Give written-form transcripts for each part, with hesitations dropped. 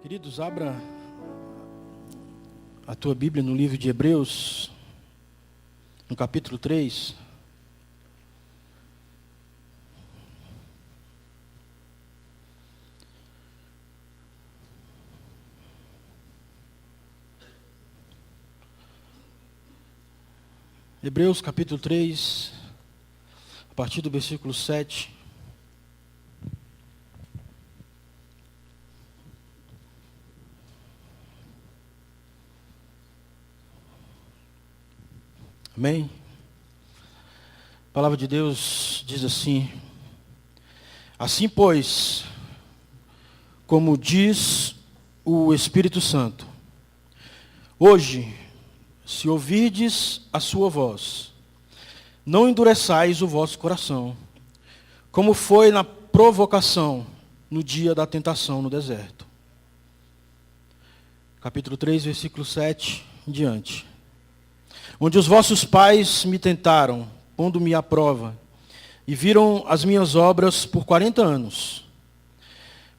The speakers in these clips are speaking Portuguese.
Queridos, abra a tua Bíblia no livro de Hebreus, no capítulo 3. Hebreus capítulo 3, a partir do versículo 7. Amém? A palavra de Deus diz assim: assim, pois, como diz o Espírito Santo, hoje, se ouvirdes a sua voz, não endureçais o vosso coração, como foi na provocação no dia da tentação no deserto. Capítulo 3, versículo 7 em diante. Onde os vossos pais me tentaram, pondo-me à prova, e viram as minhas obras por 40 anos.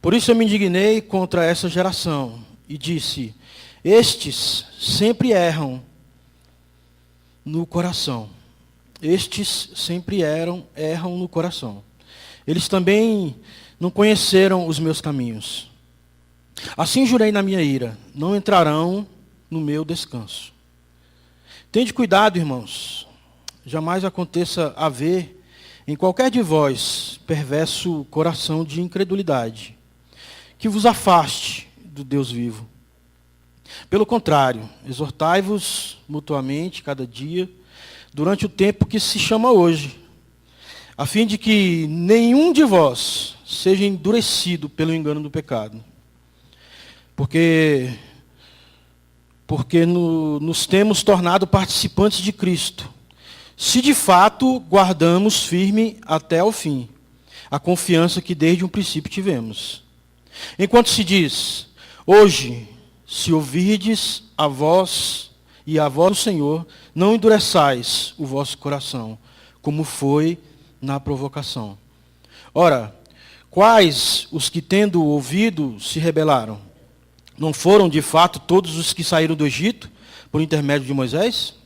Por isso eu me indignei contra essa geração, e disse: estes sempre erram no coração. Estes sempre erram no coração. Eles também não conheceram os meus caminhos. Assim jurei na minha ira: não entrarão no meu descanso. Tende cuidado, irmãos, jamais aconteça haver em qualquer de vós perverso coração de incredulidade, que vos afaste do Deus vivo. Pelo contrário, exortai-vos mutuamente cada dia, durante o tempo que se chama hoje, a fim de que nenhum de vós seja endurecido pelo engano do pecado. Porque nos temos tornado participantes de Cristo, se de fato guardamos firme até ao fim a confiança que desde um princípio tivemos. Enquanto se diz: hoje, se ouvirdes a voz e a voz do Senhor, não endureçais o vosso coração, como foi na provocação. Ora, quais os que, tendo ouvido, se rebelaram? Não foram, de fato, todos os que saíram do Egito, por intermédio de Moisés?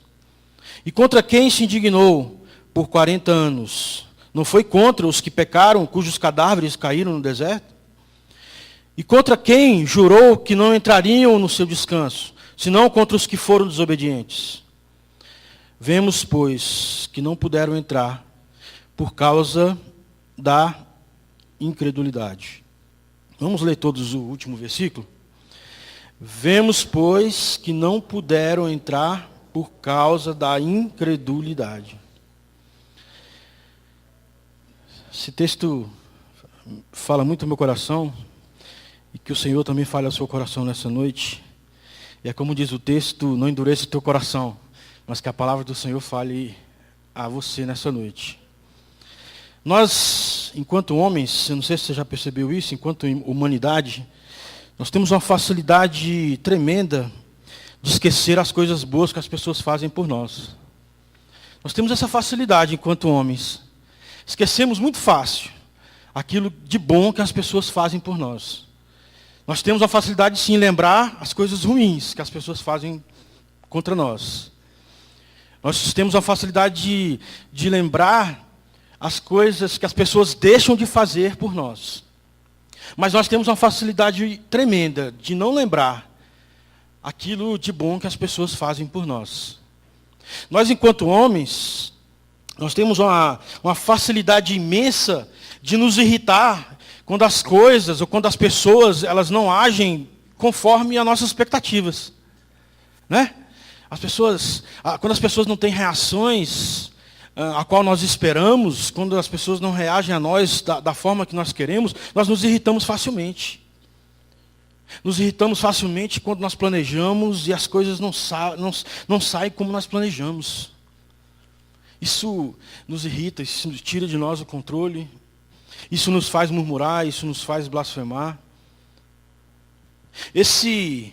E contra quem se indignou por 40 anos? Não foi contra os que pecaram, cujos cadáveres caíram no deserto? E contra quem jurou que não entrariam no seu descanso, senão contra os que foram desobedientes? Vemos, pois, que não puderam entrar por causa da incredulidade. Vamos ler todos o último versículo? Vemos, pois, que não puderam entrar por causa da incredulidade. Esse texto fala muito ao meu coração, e que o Senhor também fale ao seu coração nessa noite. E é como diz o texto: não endureça o teu coração, mas que a palavra do Senhor fale a você nessa noite. Nós, enquanto homens, eu não sei se você já percebeu isso, enquanto humanidade, nós temos uma facilidade tremenda de esquecer as coisas boas que as pessoas fazem por nós. Nós temos essa facilidade enquanto homens. Esquecemos muito fácil aquilo de bom que as pessoas fazem por nós. Nós temos a facilidade, sim, em lembrar as coisas ruins que as pessoas fazem contra nós. Nós temos a facilidade de lembrar as coisas que as pessoas deixam de fazer por nós. Mas nós temos uma facilidade tremenda de não lembrar aquilo de bom que as pessoas fazem por nós. Nós, enquanto homens, nós temos uma facilidade imensa de nos irritar quando as coisas ou quando as pessoas elas não agem conforme as nossas expectativas, né? Quando as pessoas não têm reações a qual nós esperamos, quando as pessoas não reagem a nós da forma que nós queremos, nós nos irritamos facilmente. Nos irritamos facilmente quando nós planejamos e as coisas não saem como nós planejamos. Isso nos irrita, isso tira de nós o controle, isso nos faz murmurar, isso nos faz blasfemar. Esse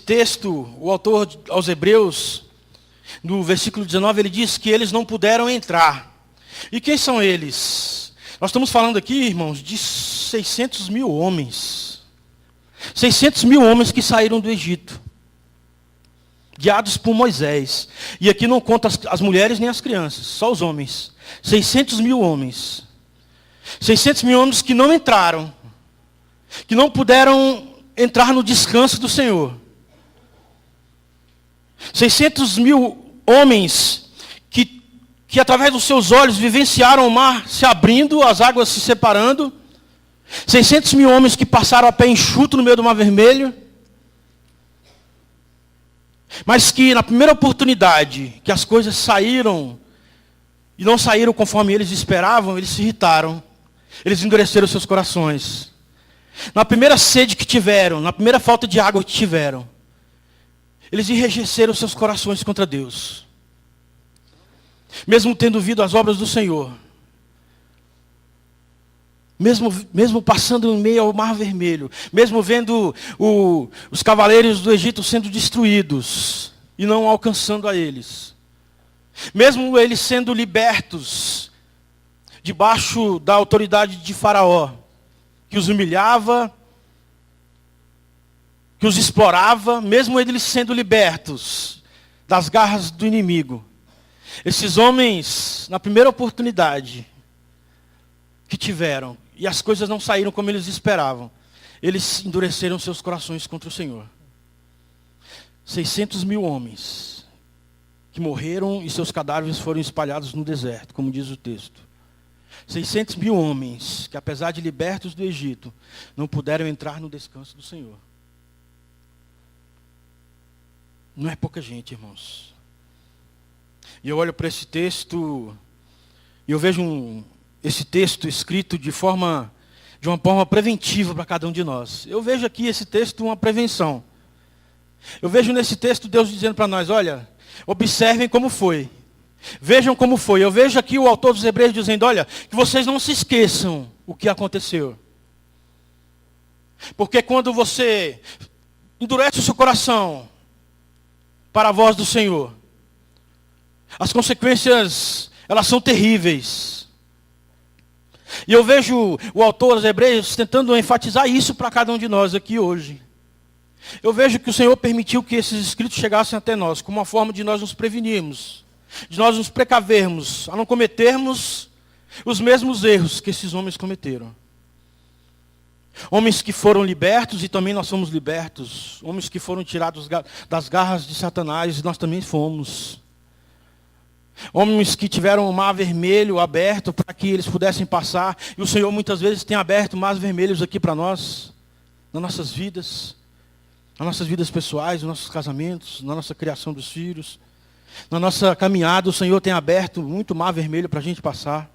texto, o autor aos Hebreus, no versículo 19, ele diz que eles não puderam entrar. E quem são eles? Nós estamos falando aqui, irmãos, de 600 mil homens. 600 mil homens que saíram do Egito, guiados por Moisés. E aqui não conta as mulheres nem as crianças, só os homens. 600 mil homens. 600 mil homens que não entraram, que não puderam entrar no descanso do Senhor. 600 mil homens que através dos seus olhos vivenciaram o mar se abrindo, as águas se separando. 600 mil homens que passaram a pé enxuto no meio do Mar Vermelho. Mas que na primeira oportunidade que as coisas saíram, e não saíram conforme eles esperavam, eles se irritaram. Eles endureceram seus corações. Na primeira sede que tiveram, na primeira falta de água que tiveram, eles enrijeceram seus corações contra Deus. Mesmo tendo ouvido as obras do Senhor, mesmo passando no meio ao Mar Vermelho, mesmo vendo os cavaleiros do Egito sendo destruídos e não alcançando a eles, mesmo eles sendo libertos debaixo da autoridade de Faraó, que os humilhava, que os explorava, mesmo eles sendo libertos das garras do inimigo, esses homens, na primeira oportunidade que tiveram, e as coisas não saíram como eles esperavam, eles endureceram seus corações contra o Senhor. 600 mil homens que morreram e seus cadáveres foram espalhados no deserto, como diz o texto. 600 mil homens que, apesar de libertos do Egito, não puderam entrar no descanso do Senhor. Não é pouca gente, irmãos. E eu olho para esse texto e eu vejo esse texto escrito de uma forma preventiva para cada um de nós. Eu vejo aqui esse texto uma prevenção. Eu vejo nesse texto Deus dizendo para nós, olha, observem como foi. Vejam como foi. Eu vejo aqui o autor dos Hebreus dizendo, olha, que vocês não se esqueçam o que aconteceu. Porque quando você endurece o seu coração para a voz do Senhor, as consequências, elas são terríveis. E eu vejo o autor dos Hebreus tentando enfatizar isso para cada um de nós aqui hoje. Eu vejo que o Senhor permitiu que esses escritos chegassem até nós, como uma forma de nós nos prevenirmos, de nós nos precavermos, a não cometermos os mesmos erros que esses homens cometeram. Homens que foram libertos e também nós fomos libertos. Homens que foram tirados das garras de Satanás e nós também fomos. Homens que tiveram o Mar Vermelho aberto para que eles pudessem passar. E o Senhor muitas vezes tem aberto mares vermelhos aqui para nós, nas nossas vidas pessoais, nos nossos casamentos, na nossa criação dos filhos. Na nossa caminhada, o Senhor tem aberto muito mar vermelho para a gente passar.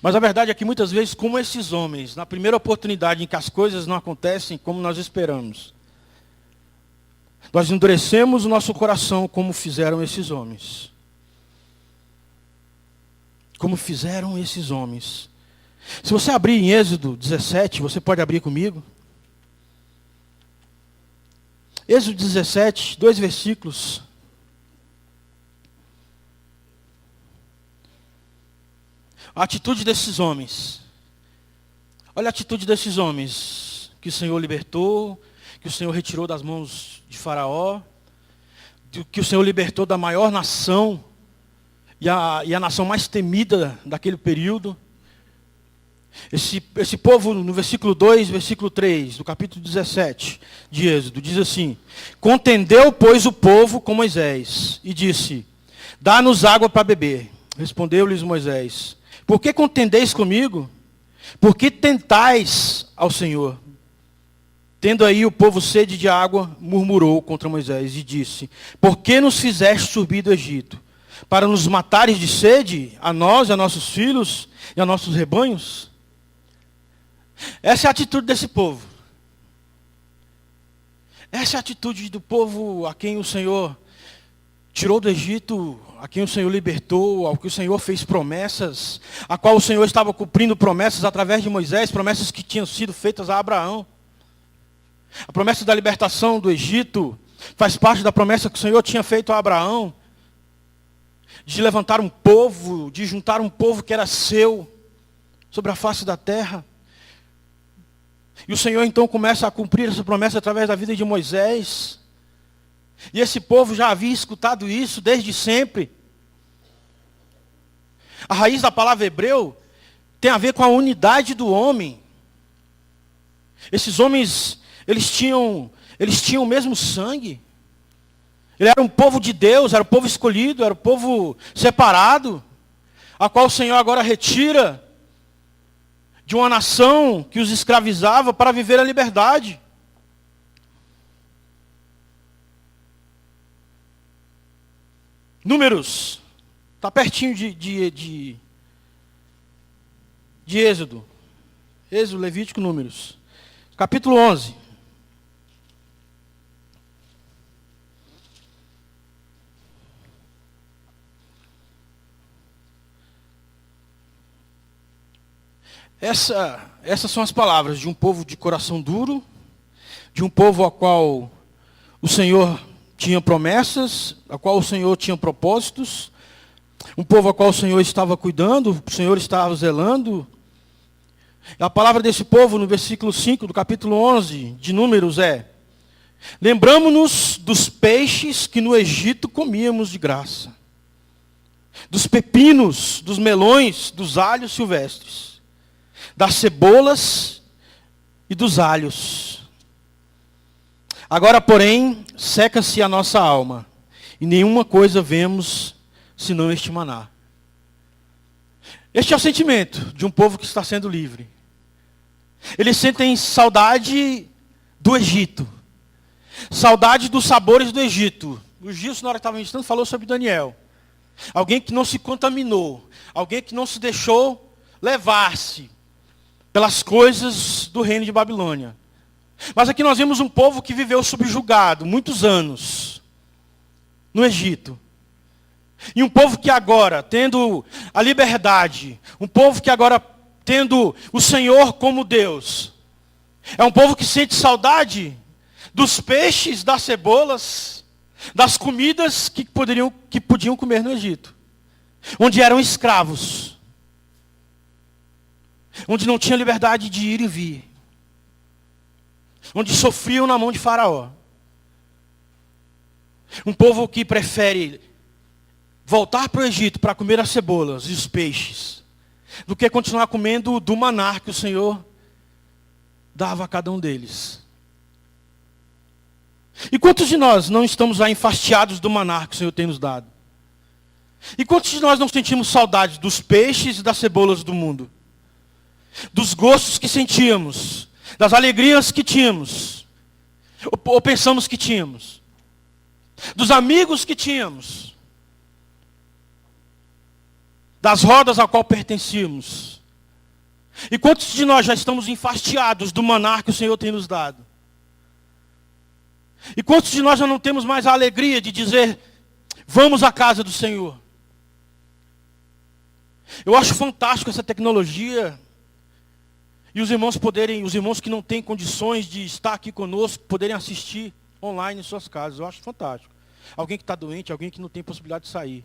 Mas a verdade é que muitas vezes, como esses homens, na primeira oportunidade em que as coisas não acontecem como nós esperamos, nós endurecemos o nosso coração como fizeram esses homens. Como fizeram esses homens. Se você abrir em Êxodo 17, você pode abrir comigo. Êxodo 17, 2 versículos. A atitude desses homens. Olha a atitude desses homens que o Senhor libertou, que o Senhor retirou das mãos de Faraó, que o Senhor libertou da maior nação e a nação mais temida daquele período. Esse povo, no versículo 2, versículo 3, do capítulo 17 de Êxodo, diz assim: contendeu, pois, o povo com Moisés, e disse: dá-nos água para beber. Respondeu-lhes Moisés: por que contendeis comigo? Por que tentais ao Senhor? Tendo aí o povo sede de água, murmurou contra Moisés e disse: por que nos fizeste subir do Egito? Para nos matares de sede, a nós, a nossos filhos e a nossos rebanhos? Essa é a atitude desse povo. Essa é a atitude do povo a quem o Senhor tirou do Egito, a quem o Senhor libertou, ao que o Senhor fez promessas, a qual o Senhor estava cumprindo promessas através de Moisés, promessas que tinham sido feitas a Abraão. A promessa da libertação do Egito faz parte da promessa que o Senhor tinha feito a Abraão, de levantar um povo, de juntar um povo que era seu, sobre a face da terra. E o Senhor então começa a cumprir essa promessa através da vida de Moisés. E esse povo já havia escutado isso desde sempre. A raiz da palavra hebreu tem a ver com a unidade do homem. Esses homens, eles tinham o mesmo sangue. Ele era um povo de Deus, era um povo escolhido, era um povo separado, a qual o Senhor agora retira de uma nação que os escravizava para viver a liberdade. Números, está pertinho de Êxodo. Êxodo, Levítico, Números. Capítulo 11. Essas são as palavras de um povo de coração duro, de um povo ao qual o Senhor tinha promessas, ao qual o Senhor tinha propósitos, um povo ao qual o Senhor estava cuidando, o Senhor estava zelando. A palavra desse povo, no versículo 5 do capítulo 11 de Números é: lembramo-nos dos peixes que no Egito comíamos de graça, dos pepinos, dos melões, dos alhos silvestres, das cebolas e dos alhos. Agora, porém, seca-se a nossa alma, e nenhuma coisa vemos senão este maná. Este é o sentimento de um povo que está sendo livre. Eles sentem saudade do Egito, saudade dos sabores do Egito. O Gilson, na hora que estava ministrando, falou sobre Daniel. Alguém que não se contaminou, alguém que não se deixou levar-se pelas coisas do reino de Babilônia. Mas aqui nós vemos um povo que viveu subjugado muitos anos no Egito. E um povo que agora, tendo a liberdade, um povo que agora, tendo o Senhor como Deus, é um povo que sente saudade dos peixes, das cebolas, das comidas que podiam comer no Egito, onde eram escravos, onde não tinha liberdade de ir e vir, onde sofriam na mão de Faraó. Um povo que prefere voltar para o Egito para comer as cebolas e os peixes, do que continuar comendo do maná que o Senhor dava a cada um deles. E quantos de nós não estamos lá enfastiados do maná que o Senhor tem nos dado? E quantos de nós não sentimos saudade dos peixes e das cebolas do mundo? Dos gostos que sentíamos, das alegrias que tínhamos, ou pensamos que tínhamos, dos amigos que tínhamos, das rodas a qual pertencíamos. E quantos de nós já estamos enfastiados do maná que o Senhor tem nos dado? E quantos de nós já não temos mais a alegria de dizer, vamos à casa do Senhor? Eu acho fantástico essa tecnologia. E os irmãos que não têm condições de estar aqui conosco, poderem assistir online em suas casas. Eu acho fantástico. Alguém que está doente, alguém que não tem possibilidade de sair.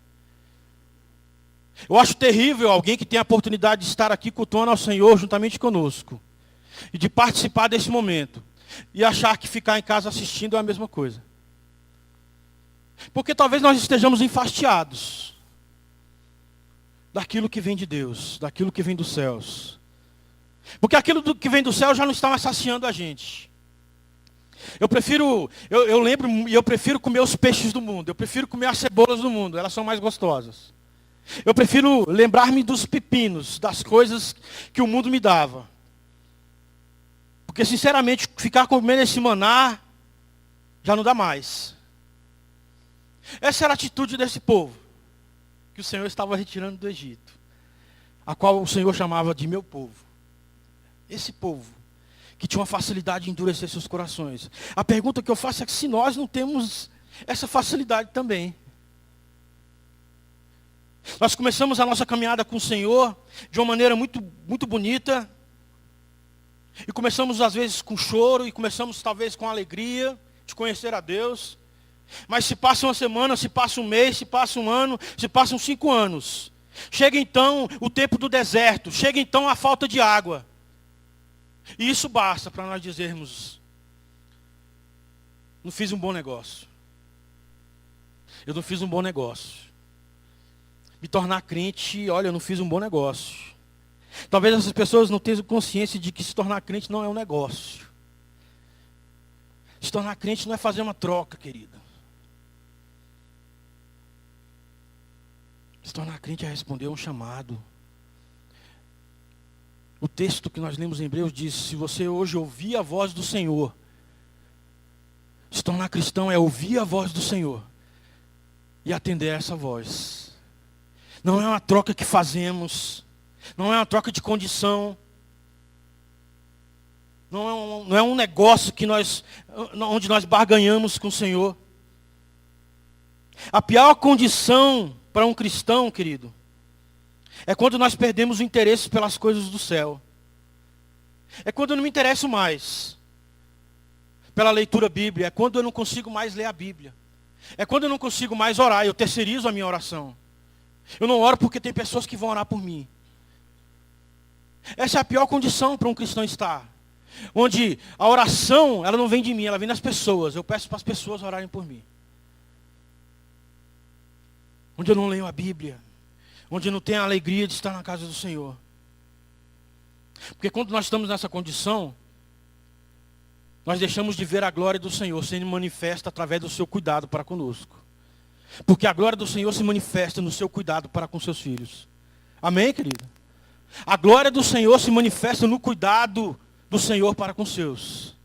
Eu acho terrível alguém que tem a oportunidade de estar aqui cultuando ao Senhor juntamente conosco. E de participar desse momento. E achar que ficar em casa assistindo é a mesma coisa. Porque talvez nós estejamos enfastiados daquilo que vem de Deus, daquilo que vem dos céus. Porque aquilo que vem do céu já não está mais saciando a gente. Eu prefiro comer os peixes do mundo. Eu prefiro comer as cebolas do mundo. Elas são mais gostosas. Eu prefiro lembrar-me dos pepinos, das coisas que o mundo me dava. Porque, sinceramente, ficar comendo esse maná já não dá mais. Essa era a atitude desse povo, que o Senhor estava retirando do Egito, a qual o Senhor chamava de meu povo. Esse povo, que tinha uma facilidade de endurecer seus corações. A pergunta que eu faço é que se nós não temos essa facilidade também. Nós começamos a nossa caminhada com o Senhor de uma maneira muito, muito bonita. E começamos às vezes com choro, e começamos talvez com alegria de conhecer a Deus. Mas se passa uma semana, se passa um mês, se passa um ano, se passam 5 anos. Chega então o tempo do deserto, chega então a falta de água. E isso basta para nós dizermos: não fiz um bom negócio. Eu não fiz um bom negócio. Me tornar crente, olha, eu não fiz um bom negócio. Talvez essas pessoas não tenham consciência de que se tornar crente não é um negócio. Se tornar crente não é fazer uma troca, querida. Se tornar crente é responder a um chamado. O texto que nós lemos em Hebreus diz: se você hoje ouvir a voz do Senhor, se tornar cristão é ouvir a voz do Senhor e atender a essa voz. Não é uma troca que fazemos, não é uma troca de condição, não é um negócio onde nós barganhamos com o Senhor. A pior condição para um cristão, querido, é quando nós perdemos o interesse pelas coisas do céu. É quando eu não me interesso mais pela leitura bíblica. É quando eu não consigo mais ler a Bíblia. É quando eu não consigo mais orar. Eu terceirizo a minha oração. Eu não oro porque tem pessoas que vão orar por mim. Essa é a pior condição para um cristão estar. Onde a oração, ela não vem de mim, ela vem das pessoas. Eu peço para as pessoas orarem por mim. Onde eu não leio a Bíblia. Onde eu não tenho a alegria de estar na casa do Senhor. Porque quando nós estamos nessa condição, nós deixamos de ver a glória do Senhor sendo manifesta através do seu cuidado para conosco. Porque a glória do Senhor se manifesta no seu cuidado para com seus filhos. Amém, querido? A glória do Senhor se manifesta no cuidado do Senhor para com seus.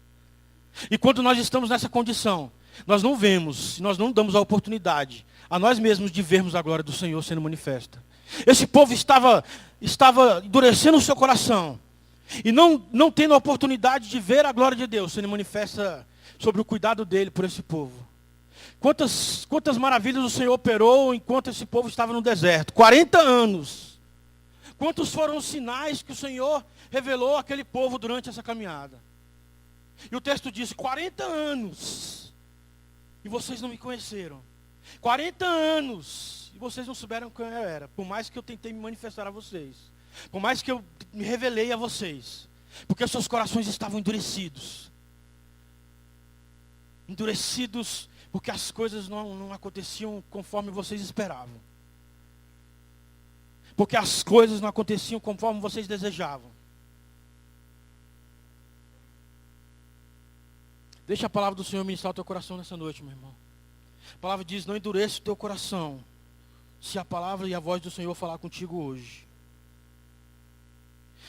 E quando nós estamos nessa condição, nós não vemos, nós não damos a oportunidade a nós mesmos de vermos a glória do Senhor sendo manifesta. Esse povo estava endurecendo o seu coração. E não tendo a oportunidade de ver a glória de Deus sendo manifesta sobre o cuidado dele por esse povo. Quantas maravilhas o Senhor operou enquanto esse povo estava no deserto? 40 anos. Quantos foram os sinais que o Senhor revelou àquele povo durante essa caminhada? E o texto diz: 40 anos. E vocês não me conheceram. 40 anos. E vocês não souberam quem eu era. Por mais que eu tentei me manifestar a vocês. Por mais que eu me revelei a vocês. Porque os seus corações estavam endurecidos. Endurecidos porque as coisas não aconteciam conforme vocês esperavam. Porque as coisas não aconteciam conforme vocês desejavam. Deixa a palavra do Senhor ministrar o teu coração nessa noite, meu irmão. A palavra diz: não endureça o teu coração, se a palavra e a voz do Senhor falar contigo hoje.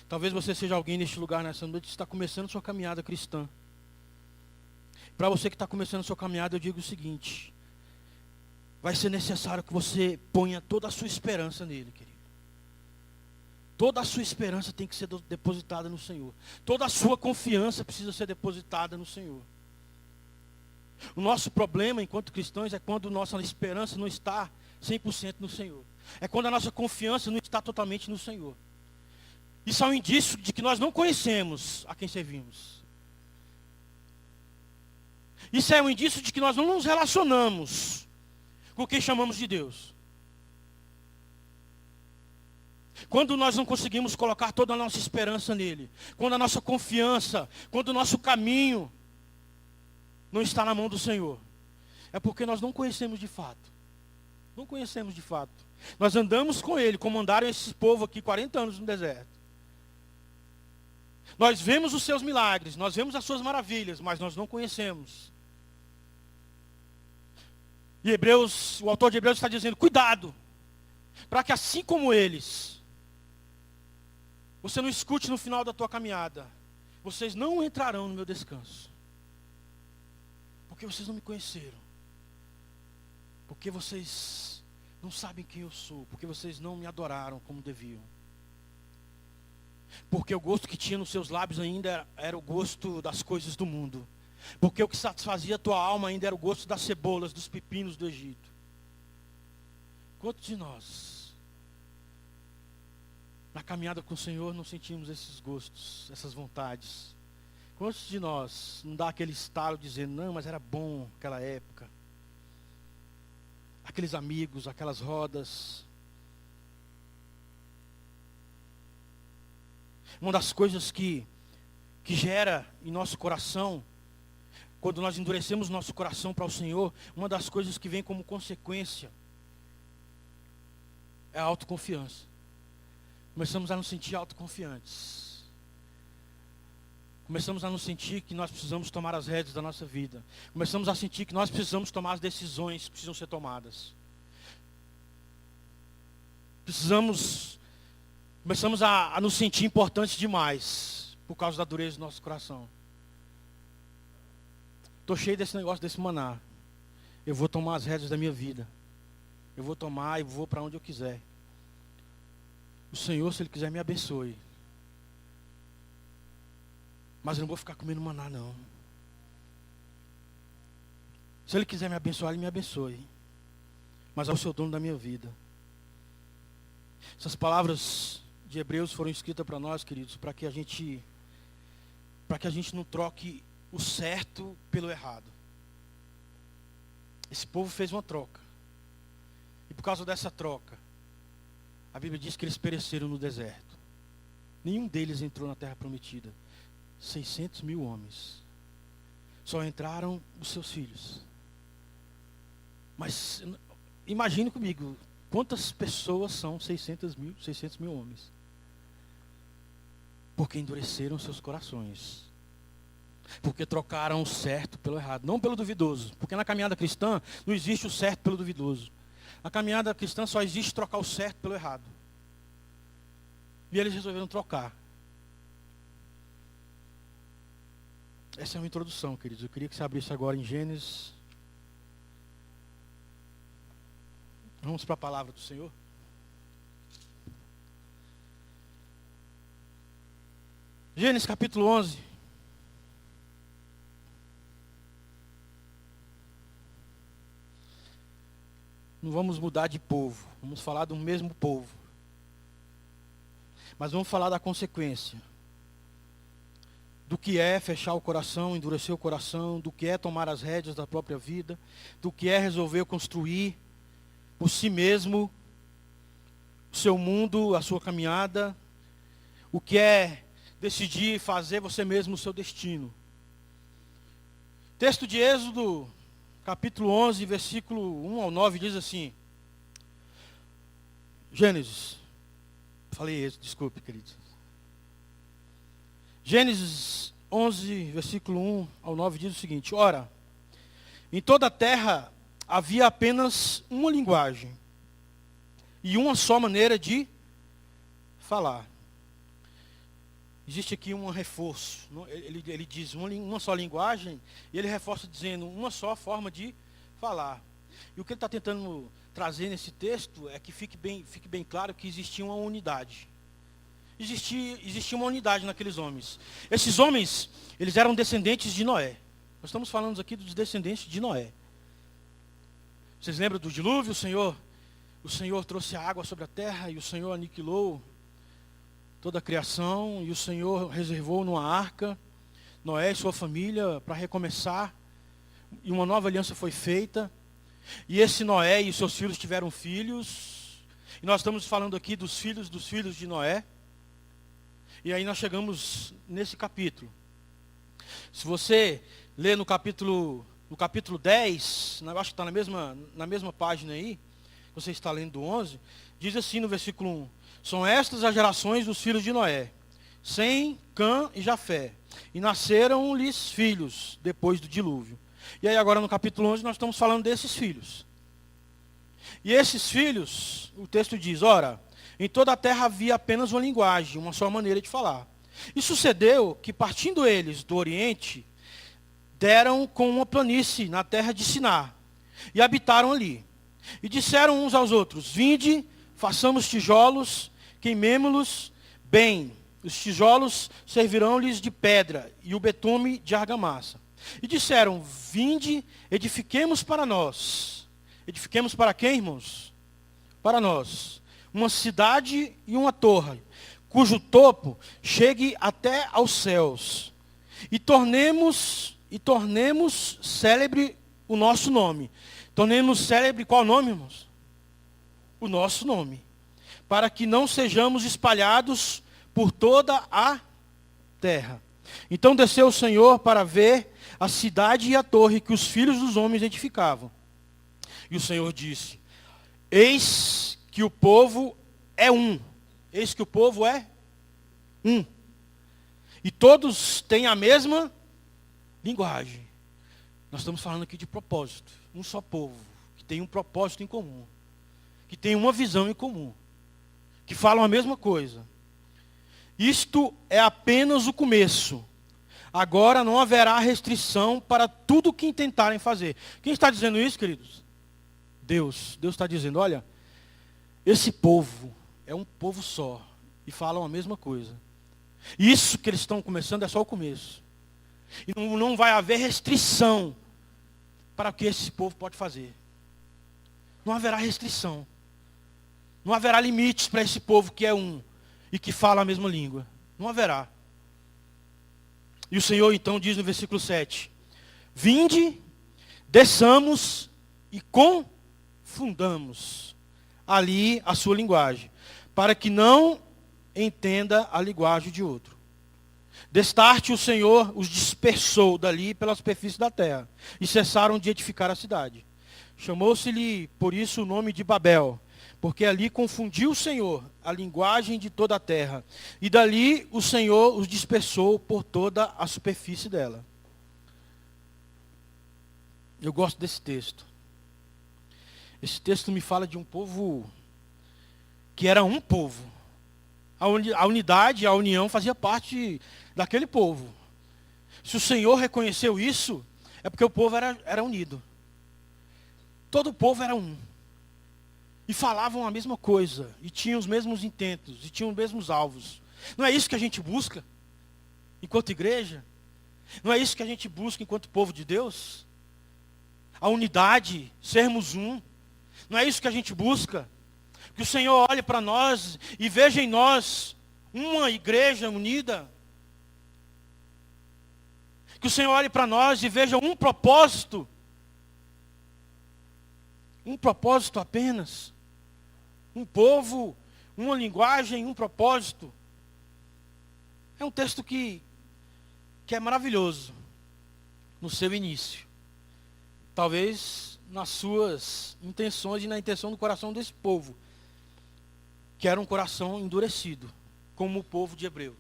Talvez você seja alguém neste lugar nessa noite que está começando sua caminhada cristã. Para você que está começando sua caminhada, eu digo o seguinte: vai ser necessário que você ponha toda a sua esperança nele, querido. Toda a sua esperança tem que ser depositada no Senhor. Toda a sua confiança precisa ser depositada no Senhor. O nosso problema enquanto cristãos é quando nossa esperança não está 100% no Senhor. É quando a nossa confiança não está totalmente no Senhor. Isso é um indício de que nós não conhecemos a quem servimos. Isso é um indício de que nós não nos relacionamos com quem chamamos de Deus. Quando nós não conseguimos colocar toda a nossa esperança nele, quando a nossa confiança, quando o nosso caminho não está na mão do Senhor, é porque nós não conhecemos de fato. Não conhecemos de fato. Nós andamos com ele, como andaram esse povo aqui 40 anos no deserto. Nós vemos os seus milagres, nós vemos as suas maravilhas, mas nós não conhecemos. E o autor de Hebreus está dizendo: cuidado, para que assim como eles, você não escute no final da tua caminhada: vocês não entrarão no meu descanso. Porque vocês não me conheceram. Porque vocês não sabem quem eu sou. Porque vocês não me adoraram como deviam. Porque o gosto que tinha nos seus lábios ainda era o gosto das coisas do mundo. Porque o que satisfazia a tua alma ainda era o gosto das cebolas, dos pepinos do Egito. Quantos de nós, na caminhada com o Senhor, não sentimos esses gostos, essas vontades? Quantos de nós não dá aquele estalo dizendo: não, mas era bom aquela época? Aqueles amigos, aquelas rodas. Uma das coisas que que gera em nosso coração, quando nós endurecemos nosso coração para o Senhor, uma das coisas que vem como consequência é a autoconfiança. Começamos a nos sentir autoconfiantes. Começamos a nos sentir que nós precisamos tomar as rédeas da nossa vida. Começamos a sentir que nós precisamos tomar as decisões que precisam ser tomadas. Começamos a nos sentir importantes demais, por causa da dureza do nosso coração. Estou cheio desse negócio, desse maná. Eu vou tomar as rédeas da minha vida. Eu vou tomar e vou para onde eu quiser. O Senhor, se Ele quiser, me abençoe. Mas eu não vou ficar comendo maná, não. Se Ele quiser me abençoar, Ele me abençoe. Mas é o Seu dono da minha vida. Essas palavras de Hebreus foram escritas para nós, queridos, para que a gente não troque o certo pelo errado. Esse povo fez uma troca. E por causa dessa troca, a Bíblia diz que eles pereceram no deserto. Nenhum deles entrou na terra prometida. 600 mil homens. Só entraram os seus filhos. Mas imagine comigo, quantas pessoas são 600 mil homens? Porque endureceram seus corações. Porque trocaram o certo pelo errado. Não pelo duvidoso. Porque na caminhada cristã não existe o certo pelo duvidoso. Na caminhada cristã só existe trocar o certo pelo errado. E eles resolveram trocar. Essa é uma introdução, queridos. Eu queria que você abrisse agora em Gênesis. Vamos para a palavra do Senhor. Gênesis capítulo 11. Não vamos mudar de povo. Vamos falar do mesmo povo. Mas vamos falar da consequência. Do que é fechar o coração, endurecer o coração. Do que é tomar as rédeas da própria vida. Do que é resolver construir por si mesmo o seu mundo, a sua caminhada. O que é decidir fazer você mesmo o seu destino. Texto de Êxodo, capítulo 11, versículo 1 ao 9, diz assim. Gênesis. Falei Êxodo, desculpe, queridos. Gênesis 11, versículo 1 ao 9, diz o seguinte. Ora, em toda a terra havia apenas uma linguagem e uma só maneira de falar. Existe aqui um reforço. Ele diz uma só linguagem e ele reforça dizendo uma só forma de falar. E o que ele está tentando trazer nesse texto é que fique bem claro que existia uma unidade. Existia uma unidade naqueles homens. Esses homens, eles eram descendentes de Noé. Nós estamos falando aqui dos descendentes de Noé. Vocês lembram do dilúvio? O Senhor trouxe a água sobre a terra e o Senhor aniquilou toda a criação, e o Senhor reservou numa arca Noé e sua família para recomeçar, e uma nova aliança foi feita, e esse Noé e seus filhos tiveram filhos, e nós estamos falando aqui dos filhos de Noé, e aí nós chegamos nesse capítulo. Se você ler no capítulo 10, eu acho que está na mesma página aí, você está lendo do 11, diz assim no versículo 1, são estas as gerações dos filhos de Noé, Sem, Cã e Jafé. E nasceram-lhes filhos depois do dilúvio. E aí agora no capítulo 11 nós estamos falando desses filhos. E esses filhos, o texto diz, ora, em toda a terra havia apenas uma linguagem, uma só maneira de falar. E sucedeu que partindo eles do Oriente, deram com uma planície na terra de Siná. E habitaram ali. E disseram uns aos outros, vinde, façamos tijolos, queimemo-los bem. Os tijolos servirão-lhes de pedra e o betume de argamassa. E disseram, vinde, edifiquemos para nós. Edifiquemos para quem, irmãos? Para nós. Uma cidade e uma torre, cujo topo chegue até aos céus. E tornemos célebre o nosso nome. Tornemos célebre qual nome, irmãos? O nosso nome, para que não sejamos espalhados por toda a terra. Então desceu o Senhor para ver a cidade e a torre que os filhos dos homens edificavam. E o Senhor disse: eis que o povo é um. Eis que o povo é um. E todos têm a mesma linguagem. Nós estamos falando aqui de propósito. Um só povo, que tem um propósito em comum. Que tem uma visão em comum. Que falam a mesma coisa. Isto é apenas o começo. Agora não haverá restrição para tudo o que intentarem fazer. Quem está dizendo isso, queridos? Deus. Deus está dizendo, olha, esse povo é um povo só. E falam a mesma coisa. Isso que eles estão começando é só o começo. E não vai haver restrição para o que esse povo pode fazer. Não haverá restrição. Não haverá limites para esse povo que é um e que fala a mesma língua. Não haverá. E o Senhor então diz no versículo 7: vinde, desçamos e confundamos ali a sua linguagem, para que não entenda a linguagem de outro. Destarte o Senhor os dispersou dali pela superfície da terra, e cessaram de edificar a cidade. Chamou-se-lhe por isso o nome de Babel, porque ali confundiu o Senhor a linguagem de toda a terra, e dali o Senhor os dispersou por toda a superfície dela. Eu gosto desse texto. Esse texto me fala de um povo que era um povo. A unidade, a união fazia parte daquele povo. Se o Senhor reconheceu isso, é porque o povo era unido. Todo o povo era um. E falavam a mesma coisa. E tinham os mesmos intentos. E tinham os mesmos alvos. Não é isso que a gente busca enquanto igreja? Não é isso que a gente busca enquanto povo de Deus? A unidade, sermos um. Não é isso que a gente busca? Que o Senhor olhe para nós e veja em nós uma igreja unida. Que o Senhor olhe para nós e veja um propósito. Um propósito apenas. Um povo, uma linguagem, um propósito. É um texto que é maravilhoso no seu início. Talvez nas suas intenções e na intenção do coração desse povo, que era um coração endurecido, como o povo de Hebreu.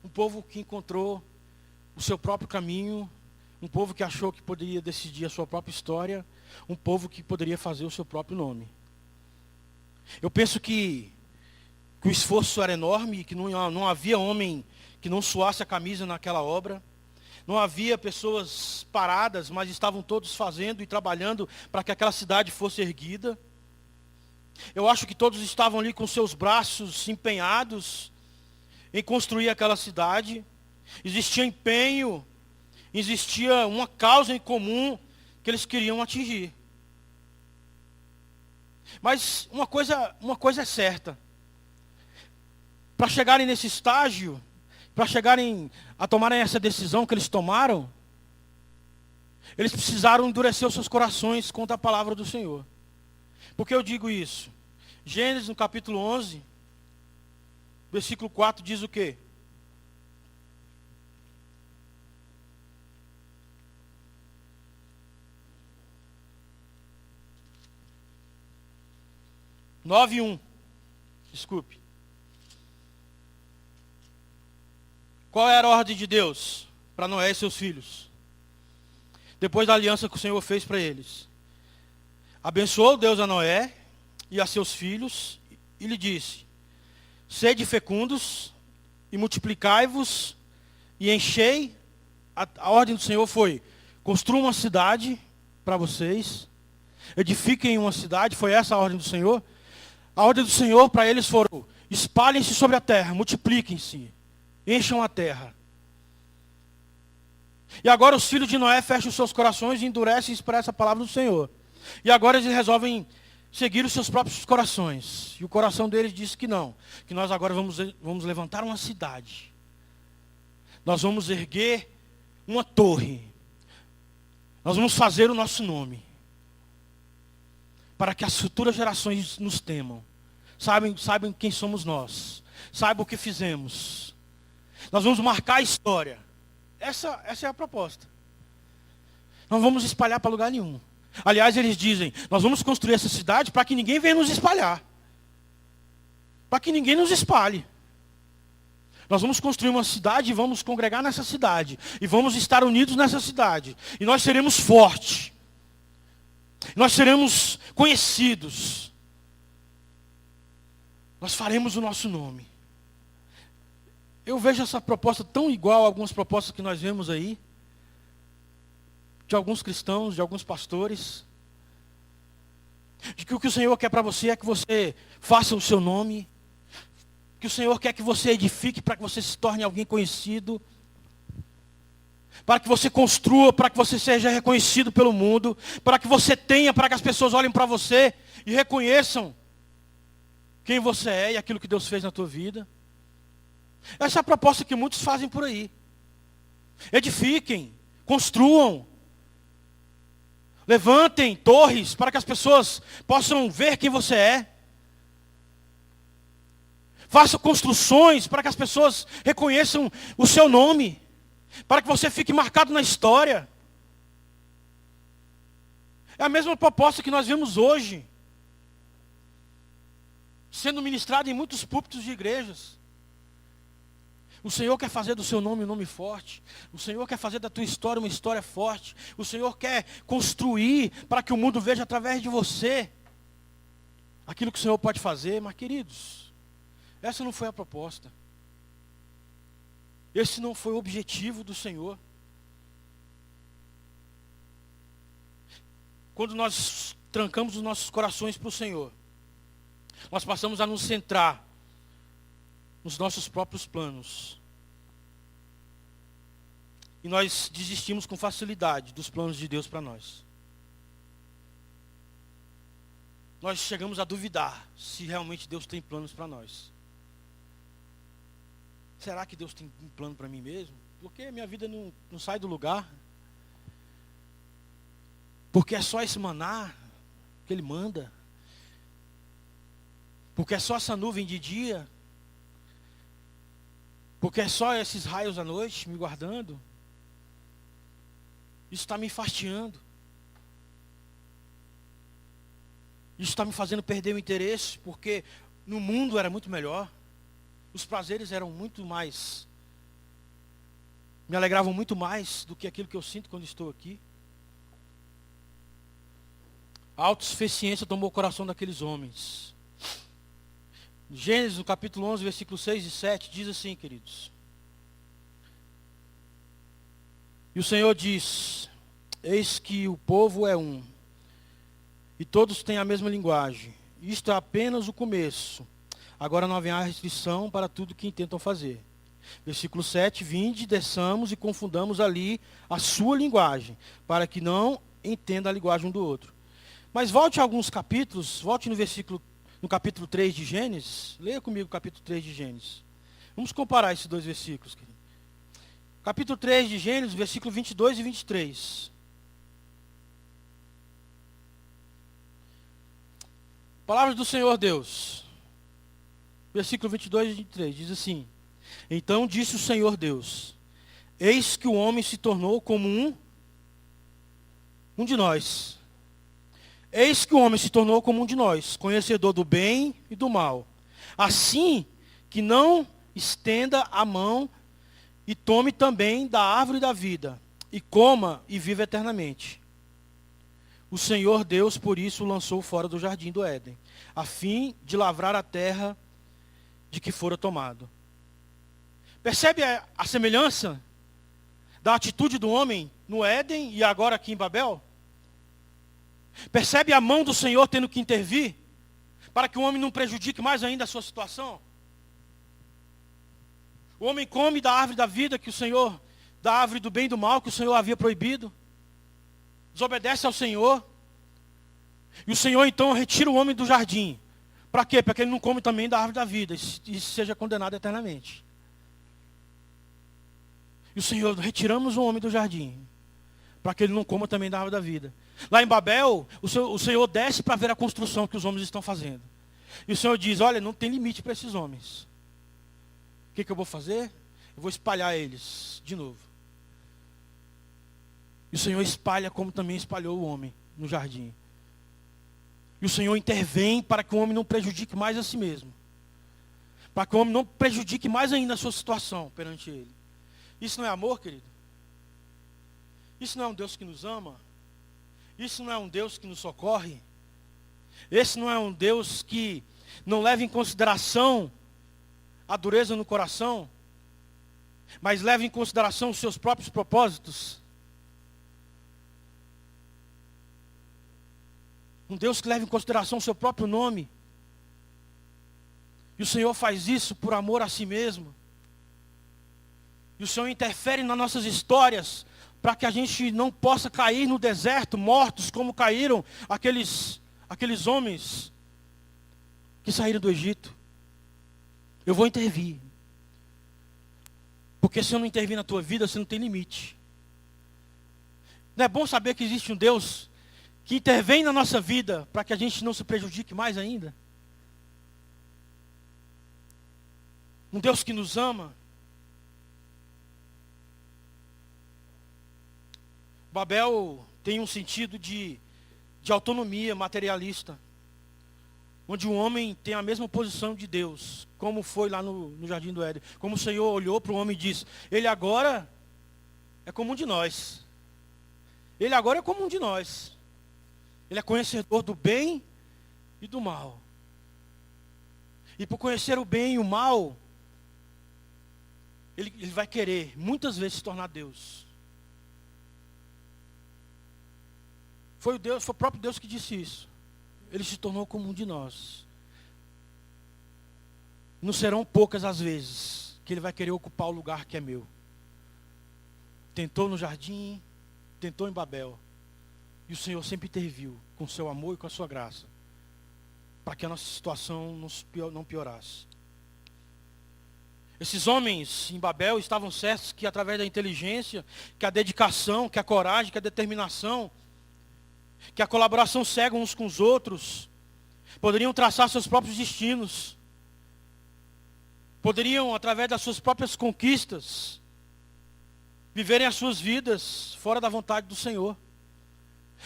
Um povo que encontrou o seu próprio caminho, um povo que achou que poderia decidir a sua própria história, um povo que poderia fazer o seu próprio nome. Eu penso que o esforço era enorme, que não havia homem que não suasse a camisa naquela obra. Não havia pessoas paradas, mas estavam todos fazendo e trabalhando para que aquela cidade fosse erguida. Eu acho que todos estavam ali com seus braços empenhados em construir aquela cidade. Existia empenho, existia uma causa em comum que eles queriam atingir. Mas uma coisa é certa. Para chegarem nesse estágio, para chegarem a tomarem essa decisão que eles tomaram, eles precisaram endurecer os seus corações contra a palavra do Senhor. Por que eu digo isso? Gênesis, no capítulo 11, versículo 4, diz o quê? Nove 1. Desculpe. Qual era a ordem de Deus para Noé e seus filhos? Depois da aliança que o Senhor fez para eles. Abençoou Deus a Noé e a seus filhos e lhe disse: sede fecundos e multiplicai-vos e enchei. A ordem do Senhor foi: construam uma cidade para vocês, edifiquem uma cidade. Foi essa a ordem do Senhor? A ordem do Senhor para eles foram: espalhem-se sobre a terra, multipliquem-se, encham a terra. E agora os filhos de Noé fecham os seus corações e endurecem e expressam a palavra do Senhor. E agora eles resolvem seguir os seus próprios corações. E o coração deles diz que não. Que nós agora vamos levantar uma cidade. Nós vamos erguer uma torre. Nós vamos fazer o nosso nome. Para que as futuras gerações nos temam. Saibam quem somos nós. Saibam o que fizemos. Nós vamos marcar a história. Essa é a proposta. Não vamos espalhar para lugar nenhum. Aliás, eles dizem, nós vamos construir essa cidade para que ninguém venha nos espalhar. Para que ninguém nos espalhe. Nós vamos construir uma cidade e vamos congregar nessa cidade. E vamos estar unidos nessa cidade. E nós seremos fortes. Nós seremos conhecidos. Nós faremos o nosso nome. Eu vejo essa proposta tão igual a algumas propostas que nós vemos aí. De alguns cristãos, de alguns pastores. De que o que o Senhor quer para você é que você faça o seu nome. Que o Senhor quer que você edifique para que você se torne alguém conhecido. Para que você construa, para que você seja reconhecido pelo mundo. Para que você tenha, para que as pessoas olhem para você e reconheçam quem você é e aquilo que Deus fez na tua vida. Essa é a proposta que muitos fazem por aí. Edifiquem, construam. Levantem torres para que as pessoas possam ver quem você é. Faça construções para que as pessoas reconheçam o seu nome. Para que você fique marcado na história. É a mesma proposta que nós vemos hoje. Sendo ministrada em muitos púlpitos de igrejas. O Senhor quer fazer do seu nome um nome forte. O Senhor quer fazer da tua história uma história forte. O Senhor quer construir para que o mundo veja através de você aquilo que o Senhor pode fazer. Mas, queridos, essa não foi a proposta. Esse não foi o objetivo do Senhor. Quando nós trancamos os nossos corações para o Senhor, nós passamos a nos centrar nos nossos próprios planos. E nós desistimos com facilidade dos planos de Deus para nós. Nós chegamos a duvidar se realmente Deus tem planos para nós. Será que Deus tem um plano para mim mesmo? Porque minha vida não sai do lugar. Porque é só esse maná que Ele manda. Porque é só essa nuvem de dia. Porque é só esses raios à noite me guardando. Isso está me enfastiando. Isso está me fazendo perder o interesse, porque no mundo era muito melhor. Os prazeres eram muito mais. Me alegravam muito mais do que aquilo que eu sinto quando estou aqui. A autossuficiência tomou o coração daqueles homens. Gênesis, no capítulo 11, versículos 6 e 7, diz assim, queridos. E o Senhor diz, eis que o povo é um, e todos têm a mesma linguagem. Isto é apenas o começo. Agora não haverá restrição para tudo que intentam fazer. Versículo 7, vinde, desçamos e confundamos ali a sua linguagem, para que não entenda a linguagem um do outro. Mas volte a alguns capítulos, volte no capítulo 3 de Gênesis. Leia comigo o capítulo 3 de Gênesis. Vamos comparar esses dois versículos, querido. Capítulo 3 de Gênesis, versículo 22 e 23. Palavras do Senhor Deus. Versículo 22 e 23, diz assim. Então disse o Senhor Deus, eis que o homem se tornou como um de nós. Eis que o homem se tornou como um de nós, conhecedor do bem e do mal. Assim que não estenda a mão e tome também da árvore da vida, e coma e viva eternamente. O Senhor Deus, por isso, o lançou fora do jardim do Éden, a fim de lavrar a terra de que fora tomado. Percebe a semelhança da atitude do homem no Éden e agora aqui em Babel? Percebe a mão do Senhor tendo que intervir para que o homem não prejudique mais ainda a sua situação? O homem come da árvore da vida que o Senhor, da árvore do bem e do mal que o Senhor havia proibido. Desobedece ao Senhor. E o Senhor então retira o homem do jardim. Para quê? Para que ele não come também da árvore da vida e seja condenado eternamente. E o Senhor, retiramos o homem do jardim. Para que ele não coma também da árvore da vida. Lá em Babel, o Senhor desce para ver a construção que os homens estão fazendo. E o Senhor diz, olha, não tem limite para esses homens. O que eu vou fazer? eu vou espalhar eles de novo. E o Senhor espalha como também espalhou o homem no jardim. E o Senhor intervém para que o homem não prejudique mais a si mesmo. Para que o homem não prejudique mais ainda a sua situação perante ele. Isso não é amor, querido? Isso não é um Deus que nos ama? Isso não é um Deus que nos socorre? Esse não é um Deus que não leva em consideração a dureza no coração, mas leva em consideração os seus próprios propósitos? Um Deus que leva em consideração o seu próprio nome. E o Senhor faz isso por amor a si mesmo. E o Senhor interfere nas nossas histórias para que a gente não possa cair no deserto, mortos, como caíram aqueles homens que saíram do Egito. Eu vou intervir. Porque se eu não intervir na tua vida, você não tem limite. Não é bom saber que existe um Deus que intervém na nossa vida para que a gente não se prejudique mais ainda? Um Deus que nos ama. Babel tem um sentido de autonomia materialista, onde o homem tem a mesma posição de Deus, como foi lá no Jardim do Éden. Como o Senhor olhou para o homem e disse, ele agora é como um de nós. Ele agora é como um de nós. Ele é conhecedor do bem e do mal. E por conhecer o bem e o mal, ele vai querer muitas vezes se tornar Deus. Foi o próprio Deus que disse isso. Ele se tornou como um de nós. Não serão poucas as vezes que ele vai querer ocupar o lugar que é meu. Tentou no jardim, tentou em Babel. E o Senhor sempre interviu com o seu amor e com a sua graça, para que a nossa situação não piorasse. Esses homens em Babel estavam certos que através da inteligência, que a dedicação, que a coragem, que a determinação, que a colaboração cega uns com os outros, poderiam traçar seus próprios destinos. Poderiam, através das suas próprias conquistas, viverem as suas vidas fora da vontade do Senhor.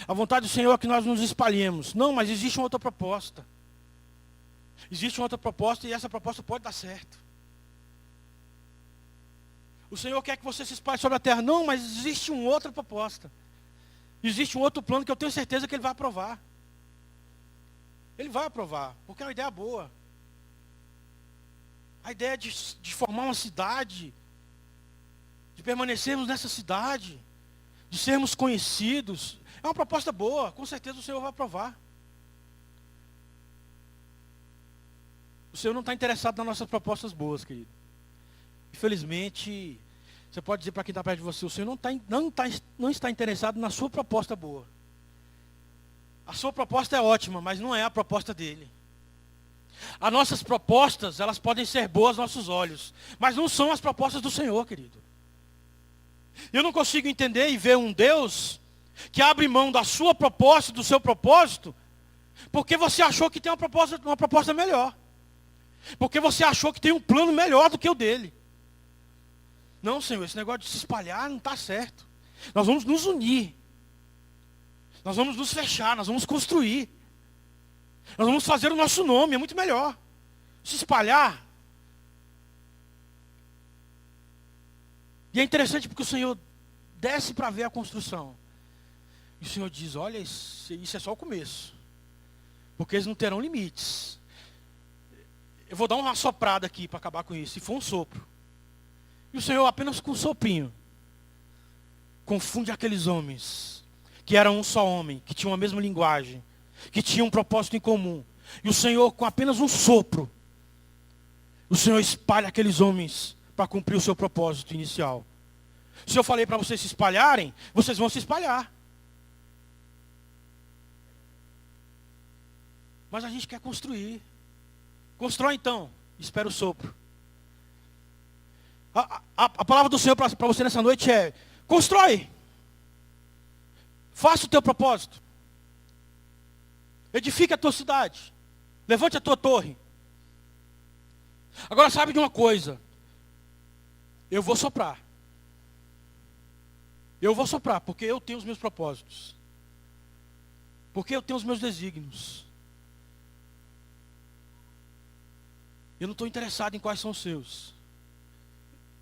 A vontade do Senhor é que nós nos espalhemos. Não, mas existe uma outra proposta. Existe uma outra proposta e essa proposta pode dar certo. O Senhor quer que você se espalhe sobre a terra. Não, mas existe uma outra proposta. Existe um outro plano que eu tenho certeza que Ele vai aprovar. Ele vai aprovar, porque é uma ideia boa. A ideia de formar uma cidade, de permanecermos nessa cidade, de sermos conhecidos, é uma proposta boa, com certeza o Senhor vai aprovar. O Senhor não está interessado nas nossas propostas boas, querido. Infelizmente, você pode dizer para quem está perto de você, o Senhor não está interessado na sua proposta boa. A sua proposta é ótima, mas não é a proposta dele. As nossas propostas, elas podem ser boas aos nossos olhos, mas não são as propostas do Senhor, querido. Eu não consigo entender e ver um Deus que abre mão da sua proposta, do seu propósito, porque você achou que tem uma proposta melhor. Porque você achou que tem um plano melhor do que o dele. Não, Senhor, esse negócio de se espalhar não está certo. Nós vamos nos unir. Nós vamos nos fechar, nós vamos construir. Nós vamos fazer o nosso nome, é muito melhor. Se espalhar. E é interessante porque o Senhor desce para ver a construção. E o Senhor diz, olha, isso é só o começo. Porque eles não terão limites. Eu vou dar uma soprada aqui para acabar com isso. Se for um sopro. E o Senhor apenas com um soprinho confunde aqueles homens que eram um só homem, que tinham a mesma linguagem, que tinham um propósito em comum. E o Senhor, com apenas um sopro, o Senhor espalha aqueles homens para cumprir o seu propósito inicial. Se eu falei para vocês se espalharem, vocês vão se espalhar. Mas a gente quer construir. Constrói então, espera o sopro. A palavra do Senhor para você nessa noite é: constrói. Faça o teu propósito. Edifique a tua cidade. Levante a tua torre. Agora sabe de uma coisa. Eu vou soprar. Eu vou soprar, porque eu tenho os meus propósitos. Porque eu tenho os meus desígnios. Eu não estou interessado em quais são os seus.